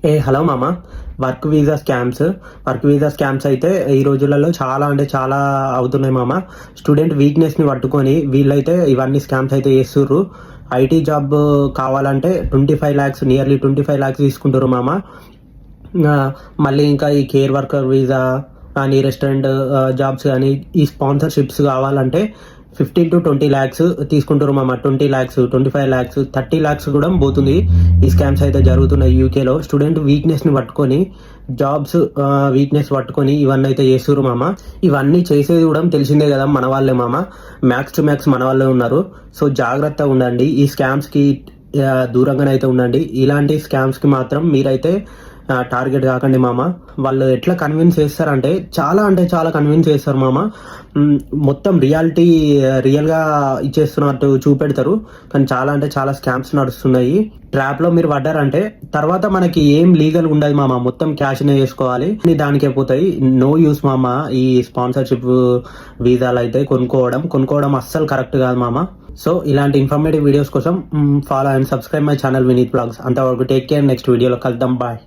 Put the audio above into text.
Hello మామ. Work visa scams అయితే ఈ రోజులలో చాలా అంటే చాలా అవుతున్నాయి మామ. స్టూడెంట్ వీక్నెస్ని పట్టుకొని వీళ్ళైతే ఇవన్నీ స్కామ్స్ అయితే చేస్తుర్రు. ఐటీ జాబ్ కావాలంటే 25 lakhs, నియర్లీ 25 lakhs తీసుకుంటారు మామ. ఆ, మళ్ళీ ఇంకా ఈ కేర్ వర్కర్ వీసా కానీ రెస్టారెంట్ జాబ్స్ కానీ ఈ స్పాన్సర్షిప్స్ కావాలంటే 15 to 20 lakhs తీసుకుంటారు మామ. 20 lakhs, 25 lakhs, 30 lakhs కూడా పోతుంది. ఈ స్కామ్స్ అయితే జరుగుతున్నాయి యూకేలో. స్టూడెంట్ వీక్నెస్ని పట్టుకొని జాబ్స్ వీక్నెస్ పట్టుకొని ఇవన్నీ అయితే చేస్తున్నారు మామ. ఇవన్నీ చేసేది కూడా తెలిసిందే కదా, మన వాళ్ళే మామ. మ్యాక్స్ టు మ్యాక్స్ మన వాళ్ళే ఉన్నారు. సో జాగ్రత్తగా ఉండండి, ఈ స్కామ్స్కి దూరంగానే అయితే ఉండండి. ఇలాంటి స్కామ్స్కి మాత్రం మీరైతే టార్గెట్ కాకండి మామ. వాళ్ళు ఎట్లా కన్విన్స్ చేస్తారంటే చాలా కన్విన్స్ చేస్తారు మామ. మొత్తం రియల్గా ఇచ్చేస్తున్నట్టు చూపెడతారు, కానీ చాలా స్కామ్స్ నడుస్తున్నాయి. ట్రాప్లో మీరు పడ్డారంటే తర్వాత మనకి ఏం లీగల్ ఉండదు మామ, మొత్తం క్యాష్నే చేసుకోవాలి. దానికే పోతాయి. నో యూస్ మామ ఈ స్పాన్సర్షిప్ వీసాలు అయితే కొనుక్కోవడం అస్సలు కరెక్ట్ కాదు మామ. సో ఇలాంటి ఇన్ఫర్మేటివ్ వీడియోస్ కోసం follow and subscribe my channel Vineeth blogs. అంతవరకు టేక్ కేర్. నెక్స్ట్ వీడియోలో కలుద్దాం. బాయ్.